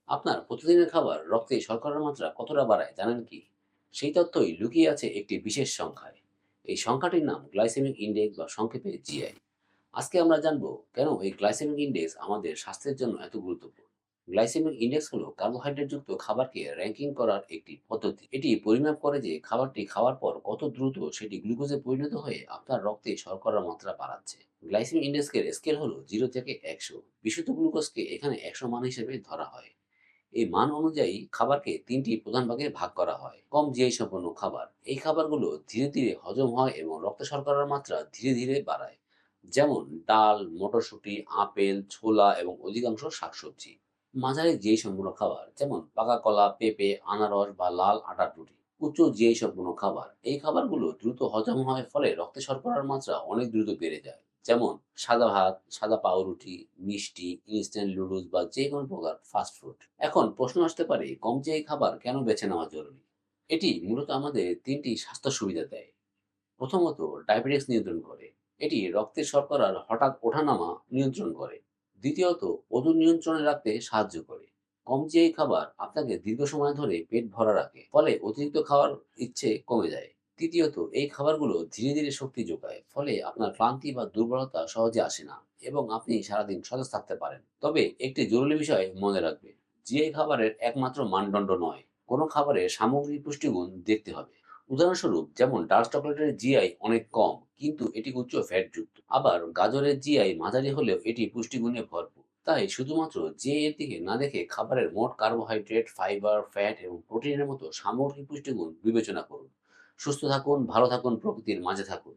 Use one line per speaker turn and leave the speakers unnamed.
আপনার প্রতিদিনের খাবার রক্তে শর্করার মাত্রা কতটা বাড়ায় জানেন কি? সেই তথ্যই লুকিয়ে আছে একটি বিশেষ সংখ্যায়। এই সংখ্যাটির নাম গ্লাইসেমিক ইনডেক্স বা সংক্ষেপে জিআই। আজকে আমরা জানবো কেন এই গ্লাইসেমিক ইনডেক্স আমাদের স্বাস্থ্যের জন্য এত গুরুত্বপূর্ণ। গ্লাইসেমিক ইনডেক্স হলো কার্বোহাইড্রেট যুক্ত খাবারকে র্যাঙ্কিং করার একটি পদ্ধতি। এটি পরিমাপ করে যে খাবারটি খাওয়ার পর কত দ্রুত সেটি গ্লুকোজে পরিণত হয়ে আপনার রক্তে শর্করার মাত্রা বাড়াচ্ছে। গ্লাইসেমিক ইনডেক্সের স্কেল হলো 0 থেকে 100। বিশুদ্ধ গ্লুকোজকে এখানে 100 মান হিসেবে ধরা হয়। এই মান অনুযায়ী খাবারকে ৩টি প্রধান ভাগে ভাগ করা হয়। কম জিআই সম্পন্ন খাবার, এই খাবারগুলো ধীরে ধীরে হজম হয় এবং রক্ত শর্করার মাত্রা ধীরে ধীরে বাড়ায়। যেমন ডাল, মটরশুঁটি, আপেল, ছোলা এবং অধিকাংশ শাকসবজি। মাঝারি জিআই সম্পন্ন খাবার যেমন পাকা কলা, পেঁপে, আনারস বা লাল আটার রুটি। উচ্চ জিআই সম্পন্ন খাবার, এই খাবারগুলো দ্রুত হজম হয়, ফলে রক্তে শর্করার মাত্রা অনেক দ্রুত বেড়ে যায়। যেমন সাদা ভাত, সাদা পাউরুটি, মিষ্টি, ইনস্ট্যান্ট নুডলস বা যে কোনো প্রকার ফাস্ট ফুড। এখন প্রশ্ন আসতে পারে, কম জিআই খাবার কেন বেছে নেওয়া জরুরি? এটি মূলত আমাদের ৩টি স্বাস্থ্য সুবিধা দেয়। প্রথমত, ডায়াবেটিস নিয়ন্ত্রণ করে। এটি রক্তের শর্করার হঠাৎ ওঠানামা নিয়ন্ত্রণ করে। দ্বিতীয়ত, ওজন নিয়ন্ত্রণে রাখতে সাহায্য করে। কম জিআই খাবার আপনাকে দীর্ঘ সময় ধরে পেট ভরা রাখে, ফলে অতিরিক্ত খাওয়ার ইচ্ছে কমে যায়। তৃতীয়ত, এই খাবারগুলো ধীরে ধীরে শক্তি যোগায়, ফলে আপনার ক্লান্তি বা দুর্বলতা সহজে আসে না এবং আপনি সারাদিন সতেজ থাকতে পারেন। তবে একটি জরুরি বিষয় মনে রাখবে, জিআই খাবারের একমাত্র মানদণ্ড নয়, কোনো খাবারের সামগ্রিক পুষ্টিগুণ দেখতে হবে। উদাহরণস্বরূপ, যেমন ডার্ক চকোলেটের জিআই অনেক কম, কিন্তু এটি উচ্চ ফ্যাট যুক্ত। আবার গাজরের জিআই মাঝারি হলেও এটি পুষ্টিগুণে ভরপুর। তাই শুধুমাত্র জিআই এর দিকে না দেখে খাবারের মোট কার্বোহাইড্রেট, ফাইবার, ফ্যাট এবং প্রোটিনের মতো সামগ্রিক পুষ্টিগুণ বিবেচনা করুন। সুস্থ থাকুন, ভালো থাকুন, প্রকৃতির মাঝে থাকুন।